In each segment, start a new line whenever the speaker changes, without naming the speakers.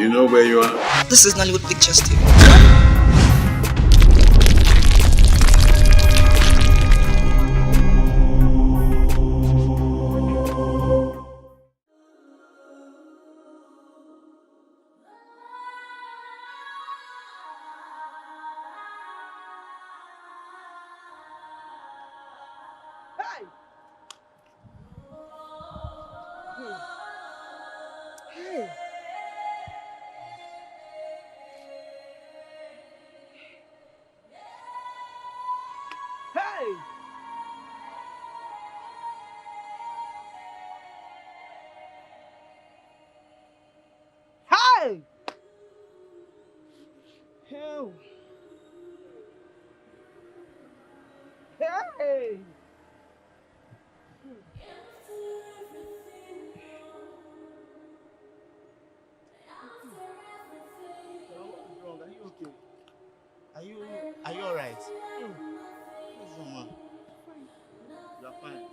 You know where you are?
This is Nollywood Pictures TV.
Are you alright? You are fine.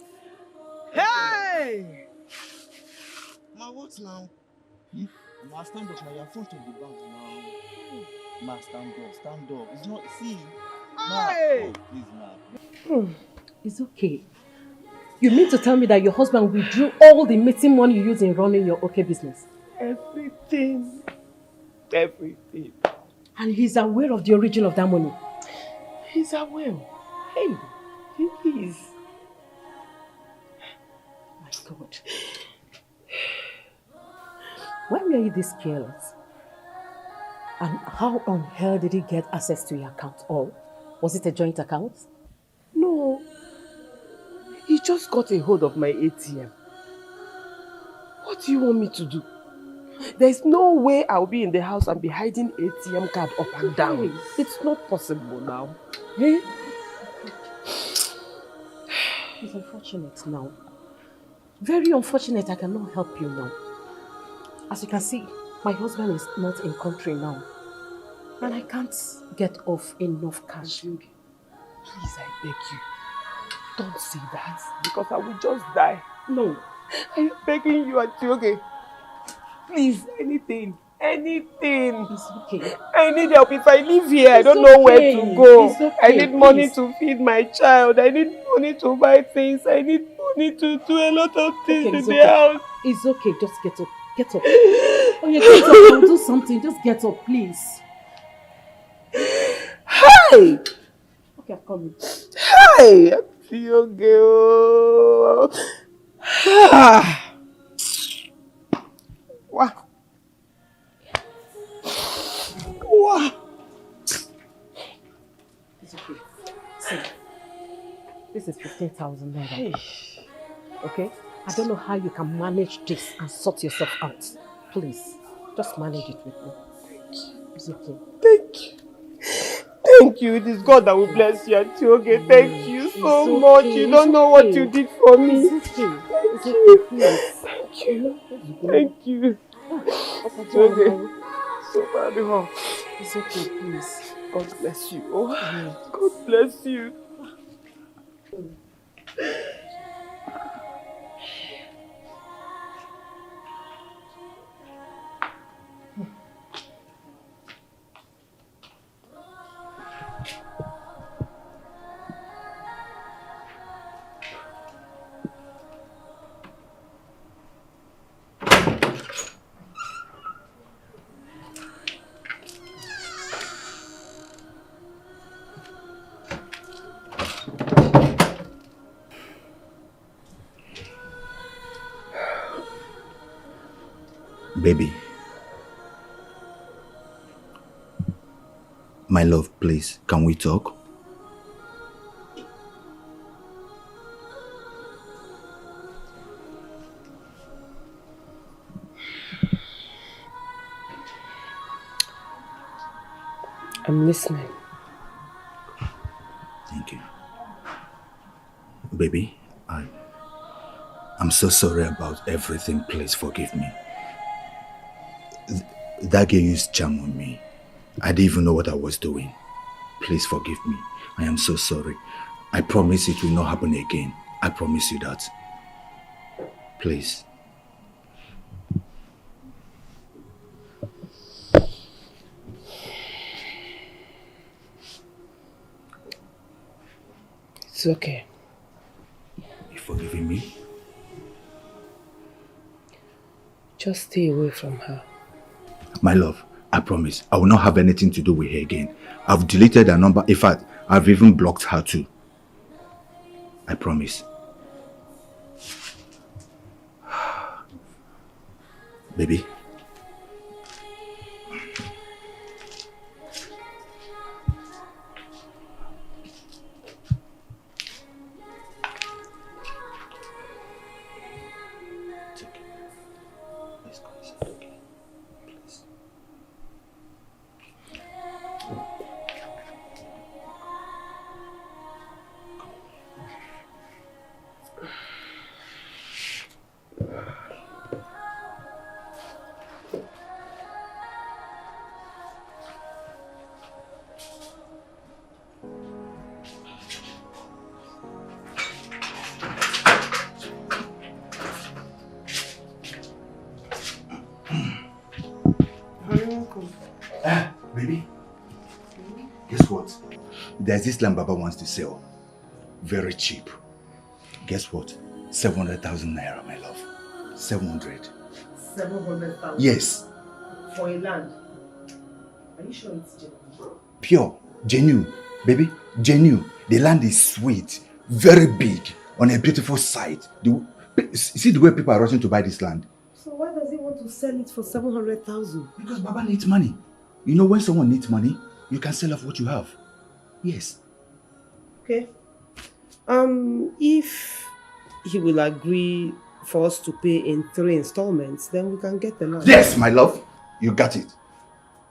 Hey!
Ma, what now? Ma, stand up now. You're front of the bank now. Ma, stand up. It's not, see. Ma,
Hey!
oh, please, ma.
It's okay. You mean to tell me that your husband withdrew all the meeting money you use in running your okay business?
Everything.
And he's aware of the origin of that money?
He's aware. Hey, he is.
My God. Why were you this careless? And how on hell did he get access to your account? Or was it a joint account?
No. He just got a hold of my ATM. What do you want me to do? There's no way I'll be in the house and be hiding ATM card up and down. It's not possible now.
Eh? It's unfortunate now. Very unfortunate. I cannot help you now. As you can see, my husband is not in country now. And I can't get off enough cash.
Please, I beg you. Don't say that. Because I will just die.
No.
I'm begging you, Auntie. Please, anything.
It's okay.
I need help. If I live here, I don't
okay.
know where to go.
It's okay.
I need money to feed my child. I need money to buy things. I need money to do a lot of things in the house.
It's okay. Just get up. Get up. Oh, yeah, get up. I'll do something. Just get up, please.
Hey!
Okay, I'm coming.
Hey! Girl. Wow. Wow.
It's okay. See, this is 15,000 naira.
Hey.
Okay? I don't know how you can manage this and sort yourself out. Please, just manage it with me.
Thank you.
It's okay.
Thank you. Thank you. It is God that will bless you, Auntie. Okay, thank you so much. You don't know what you did for me.
It's okay. It's okay, please.
Thank you. Thank you. It's okay. So bad, huh?
It's okay, please.
God bless you. Oh, God bless you.
Baby. My love, please, can we talk?
I'm listening.
Thank you. Baby, I'm so sorry about everything. Please forgive me. That girl used charm on me. I didn't even know what I was doing. Please forgive me. I am so sorry. I promise it will not happen again. I promise you that. Please.
It's okay.
You forgiving me?
Just stay away from her.
My love, I promise, I will not have anything to do with her again. I've deleted her number. In fact, I've even blocked her too. I promise. Baby. Baby, guess what? There's this land Baba wants to sell. Very cheap. Guess what? 700,000 naira, my love. 700.
700,000?
Yes.
For a land? Are you sure it's genuine?
Pure. Genuine. Baby, genuine. The land is sweet. Very big. On a beautiful site. See the way people are rushing to buy this land?
So why does he want to sell it for 700,000?
Because Baba needs money. You know, when someone needs money, you can sell off what you have. Yes.
Okay. If he will agree for us to pay in 3 installments, then we can get the land.
Yes, my love. You got it.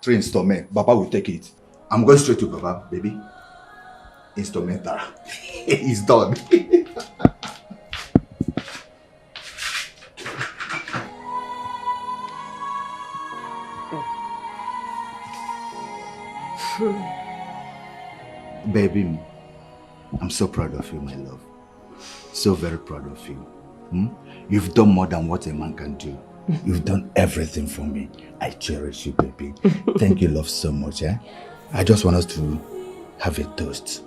3 installments. Baba will take it. I'm going straight to Baba, baby. Installmental. He's done. Baby, I'm so proud of you, my love. So very proud of you. You've done more than what a man can do. You've done everything for me. I cherish you, baby. Thank you, love, so much. I just want us to have a toast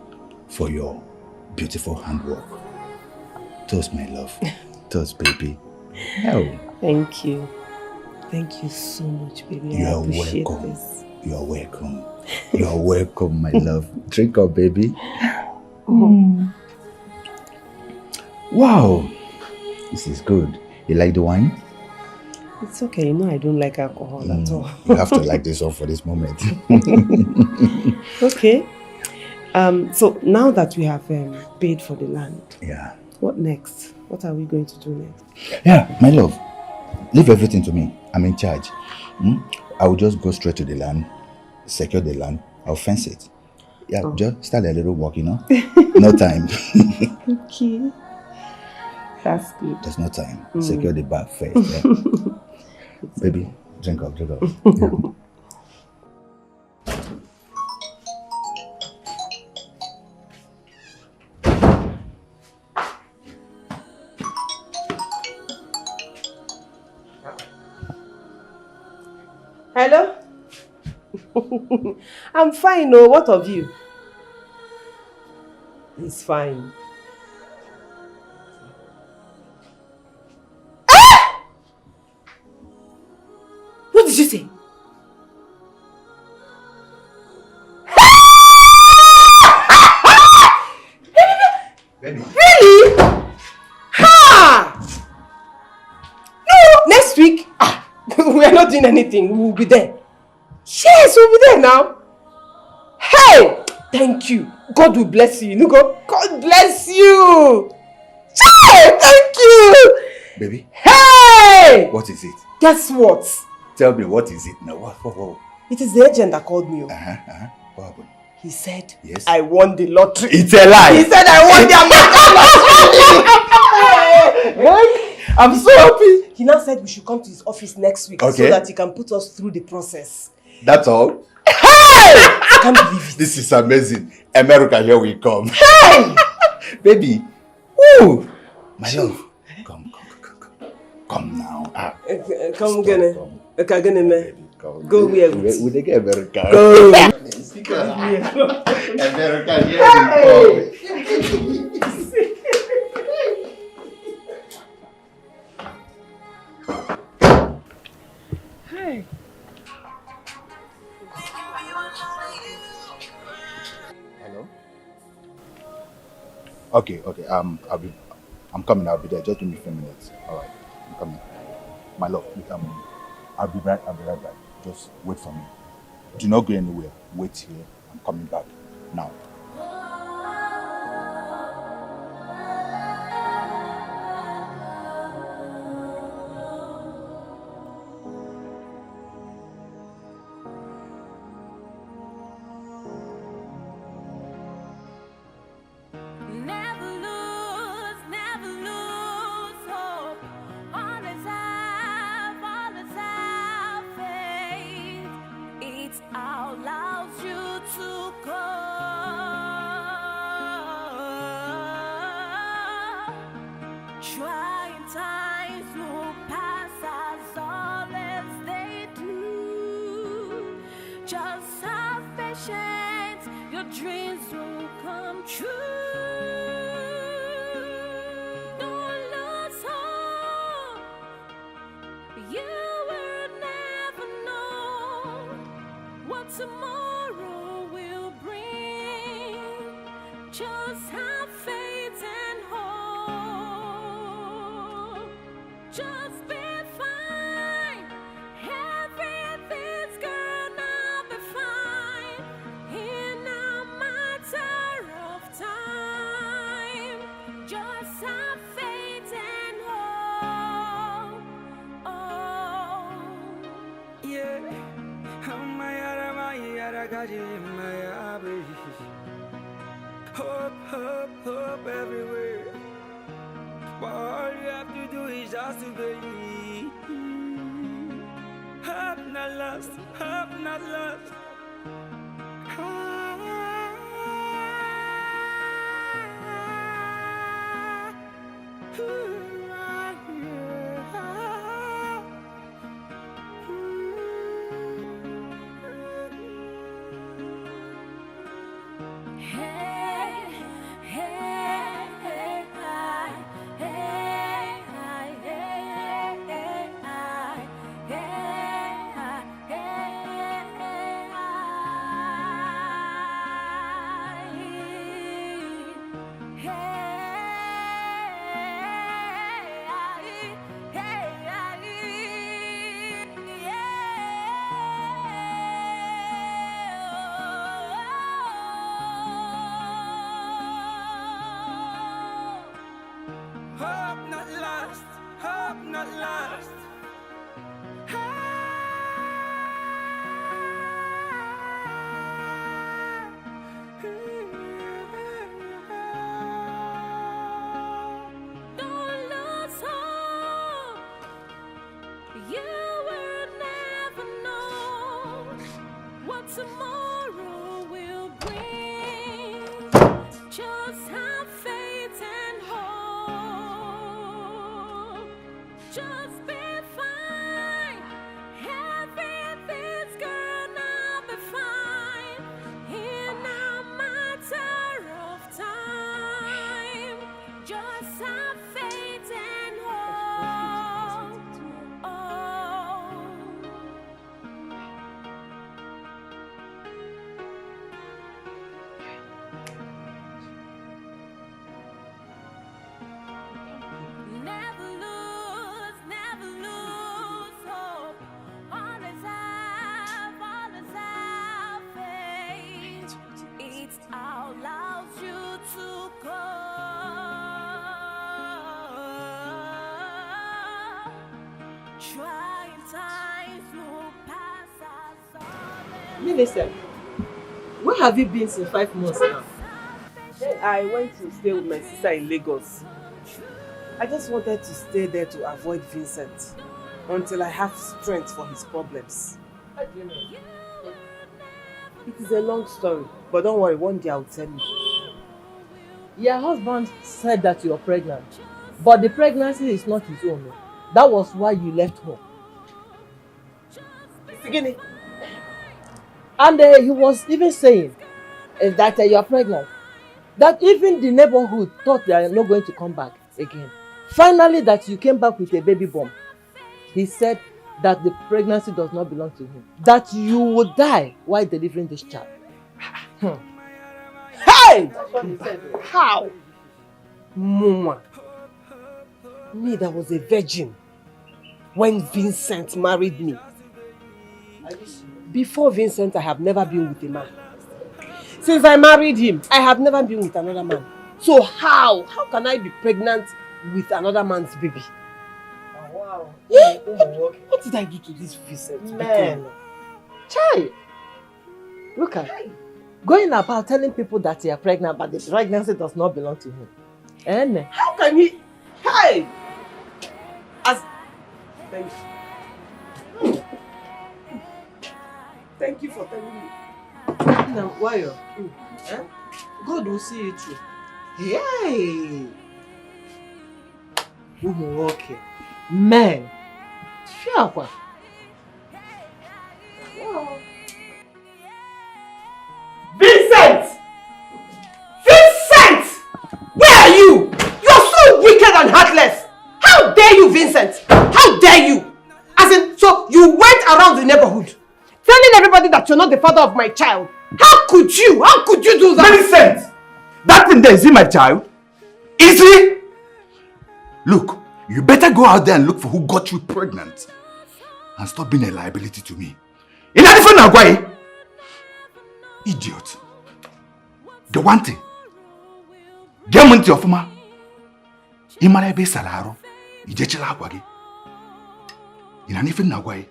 for your beautiful handwork. Toast, my love. Toast, baby. Oh.
Thank you. Thank you so much, baby.
You
I
are
appreciate
welcome.
this.
You are welcome. You are welcome, my love. Drink up, baby. Wow. This is good. You like the wine?
It's okay. You know I don't like alcohol at all.
You have to like this one for this moment.
Okay. So now that we have paid for the land,
Yeah.
what next? What are we going to do next?
Yeah, my love. Leave everything to me. I'm in charge. I will just go straight to the land, secure the land, I'll fence it. Yeah, just start a little walk, you know? No time.
Okay. That's good.
There's no time. Secure the bag first. Yeah? Baby, drink up, drink up. Yeah.
Hello? I'm fine, no. What of you? He's fine. Ah! What did you say?
Baby.
Really? Ha! No, next week. We are not doing anything. We will be there. Yes, we'll be there now. Hey! Thank you. God will bless you. Nugo, God bless you. Hey! Thank you.
Baby.
Hey!
What is it?
Guess what?
Tell me, what is it now? What?
It is the agent that called me.
What happened?
He said,
Yes.
I won the lottery.
It's a lie.
He said, I won the lottery.
I'm so happy.
He now said we should come to his office next week so that he can put us through the process.
That's all?
Hey! I can't believe it.
This is amazing. America, here we come.
Hey!
Baby. Woo! My love. Come now.
Come, Gene.
Baby, come.
Go where
we get America.
Go.
America, here we come. Okay, okay. I'm coming. I'll be there. Just give me a few minutes. All right, I'm coming. My love, I'll be right back. Just wait for me. Do not go anywhere. Wait here. I'm coming back now.
Hope, hope, hope everywhere. But all you have to do is just to believe. Hope not lost, hope not lost.
Tomorrow will bring. Just have faith and hope. Just be fine. Everything's gonna be fine. In a matter of time. Just have faith and hope. Oh. Never lose hope. Always have faith. It allows you to go. Trying times will pass us all.
Minister, where have you been since 5 months now? I went to stay with my sister in Lagos. I just wanted to stay there to avoid Vincent until I have strength for his problems. How do you know? It is a long story, but don't worry, one day I'll tell you.
Your husband said that you are pregnant, but the pregnancy is not his own. That was why you left home.
Beginning.
And he was even saying that you are pregnant. That even the neighborhood thought they are not going to come back again. Finally, that you came back with a baby bump. He said that the pregnancy does not belong to him. That you would die while delivering this child.
Hey! That's what he said. How? Mama, me that was a virgin when Vincent married me. Before Vincent, I have never been with a man. Since I married him, I have never been with another man. So how can I be pregnant with another man's baby?
Oh, wow.
Yeah. What did I do to this Vincent?
Man. Child. Look at going about telling people that you are pregnant, but the pregnancy does not belong to him. And
how can he? Hey! Thank you. Thank you for telling me.
now, why? God will see you through. Yay! Okay. Man. Sure.
Vincent! Vincent! Where are you? You're so wicked and heartless! How dare you, Vincent? How dare you? As in, so you went around the neighborhood telling everybody that you're not the father of my child. How could you? How could you do that?
Vincent! That thing there, is he my child? Is he? Look, you better go out there and look for who got you pregnant. And stop being a liability to me. In a different Nwokoye. Idiot. The one thing. Get money to your former. Imara ebe salaro. Ijechela akwa gi. In a different Nwokoye.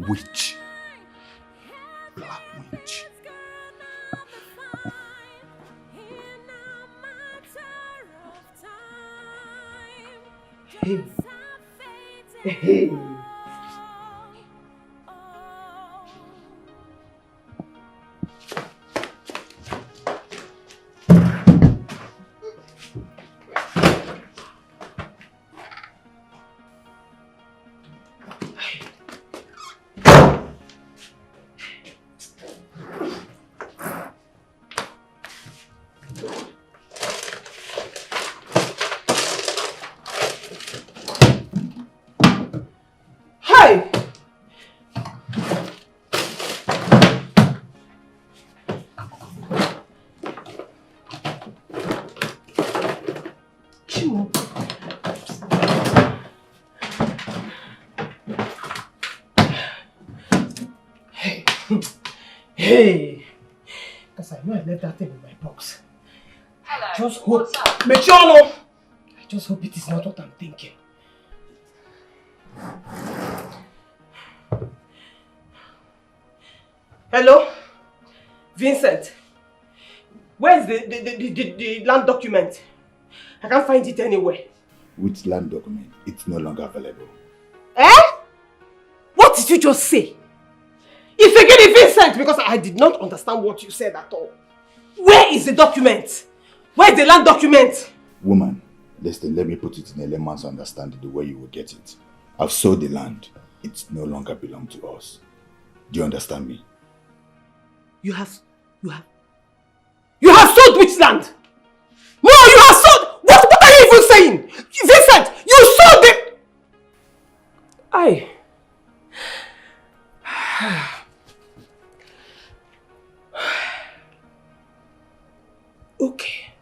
Witch. Black witch.
Hey. Hey. Hey! Because I know I left that thing in my box.
Hello.
Just hope. Mechono! I just hope it is not what I'm thinking. Hello? Vincent? Where's the land document? I can't find it anywhere.
Which land document? It's no longer available.
Eh? What did you just say? If again Vincent, because I did not understand what you said at all. Where is the document? Where is the land document?
Woman, listen, let me put it in a layman's understanding the way you will get it. I've sold the land. It no longer belongs to us. Do you understand me?
You have sold which land? No, you have sold. What are you even saying? Vincent, you sold it. Okay.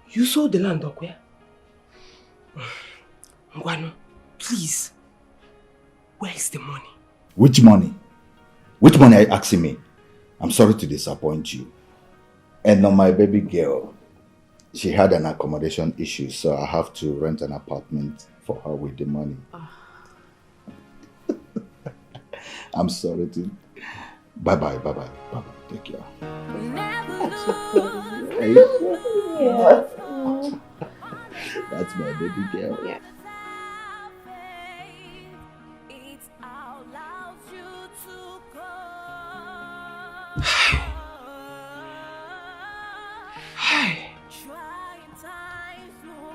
You sold the land, Okwya? Ngwano, please. Where is the money?
Which money? Which money are you asking me? I'm sorry to disappoint you. And on my baby girl, she had an accommodation issue, so I have to rent an apartment for her with the money. I'm sorry to... Bye-bye. Take care. That's my baby girl.
Yeah. Hey!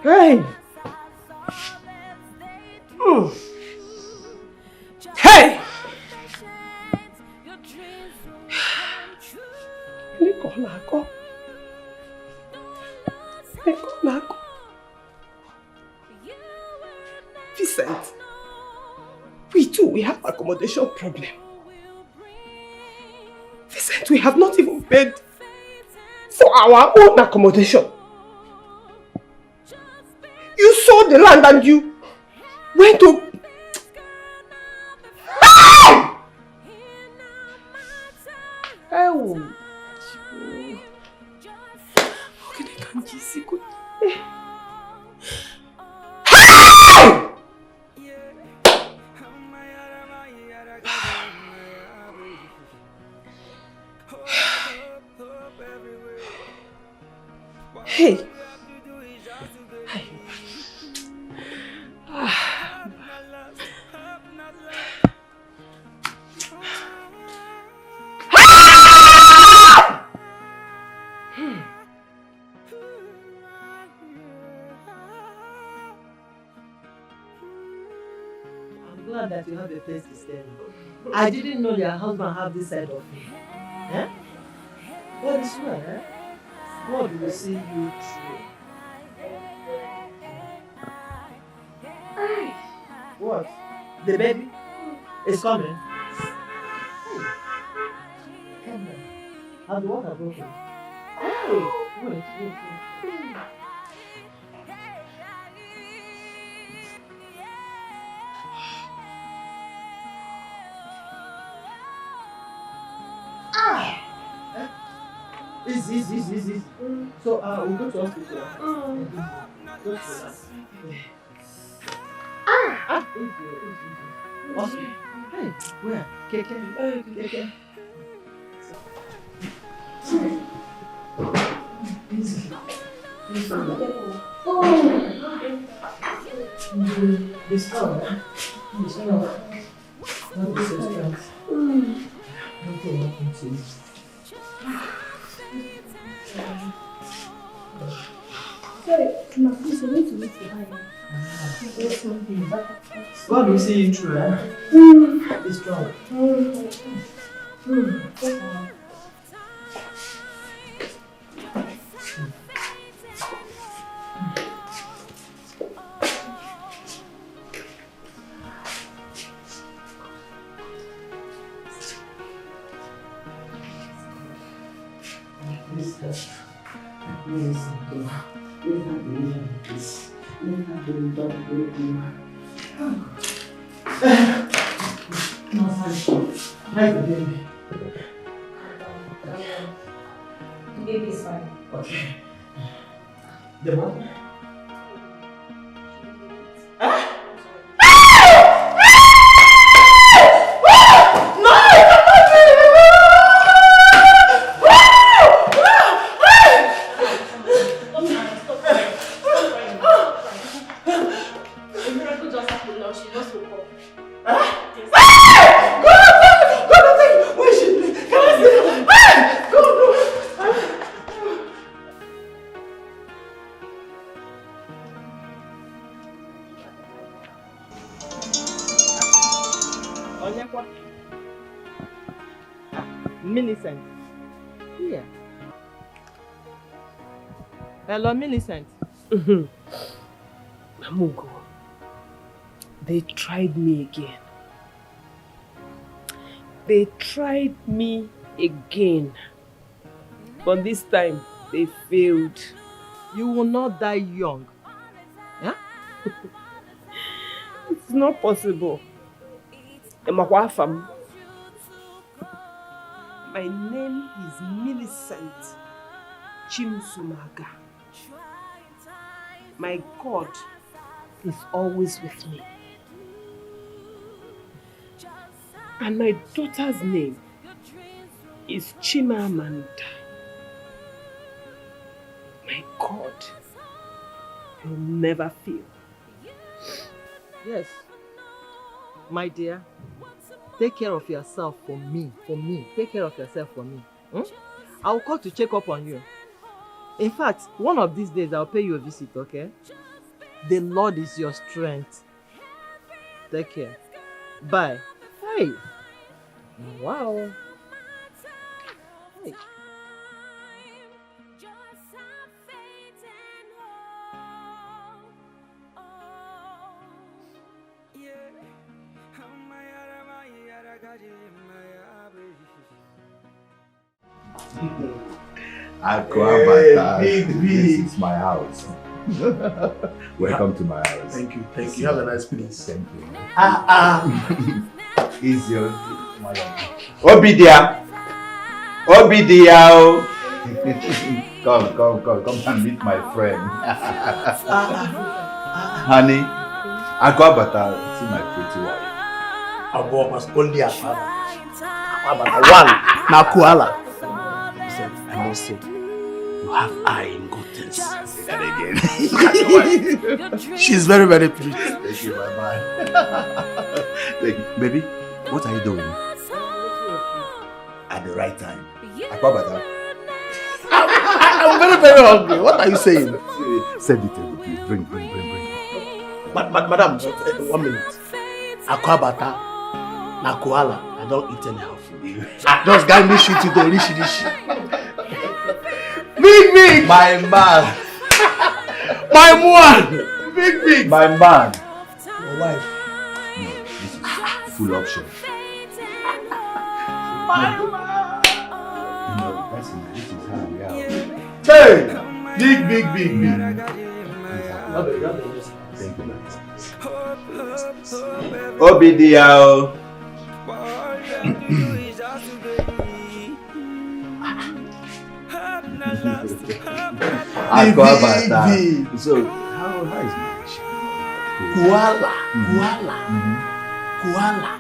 Hey! Vincent, we have accommodation problem. Vincent, we have not even paid for our own accommodation. You sold the land and you went to... Oh! Hey!
Glad that you have a place to stay. I didn't know your husband had this side of me. Eh? What is well, eh? God will see you through. What? The baby is coming. Come on. Have the water broken? Oh, wait. Easy. So, we'll go to hospital. Go to hospital. Easy. Hey, where? Keke. Easy. This strong. Not be so strong. Okay, welcome to you.
Sorry, ma, please, I need to meet you.
God will see you through, eh? Be strong. Hi, the baby.
The baby is fine.
Okay. The what? Millicent. Here. Hello, Millicent.
Amugo, they tried me again. They tried me again. But this time, they failed.
You will not die young. Yeah?
It's not possible. Emeka, my name is Millicent Chimsumaga. My God is always with me. And my daughter's name is Chimamanda. My God will never fail.
Yes. My dear, take care of yourself for me. Take care of yourself for me. I'll call to check up on you. In fact, one of these days I'll pay you a visit, okay? The Lord is your strength. Take care. Bye. Hey. Wow. Hey.
Akwabata.
Big.
This is my house. Welcome to my house.
Thank you. You have a nice place.
Thank you.
Is your
Obidia. Come and meet my friend. Honey, Akwabata, see my pretty wife.
Abo must only Akwabata. One, na Kuala. Listen, I must say, you have eye in good things.
Say that again.
She's very, very pretty.
Thank you, my man. Thank you. Baby, what are you doing? At the right time. Akwabata.
I'm very, very hungry. What are you saying?
Set the table, please. Bring.
Madam, 1 minute. Akwabata, na Kuala. I don't eat anyhow food. Just guide me shit to the rishi. Big!
My man.
My one! Big!
My man.
Your wife.
No, this is full option.
My man!
No, that's not. This is how we are.
Hey! Big!
Thank you, man. Obidiao. Akwabata. So, how is marriage?
Kuala.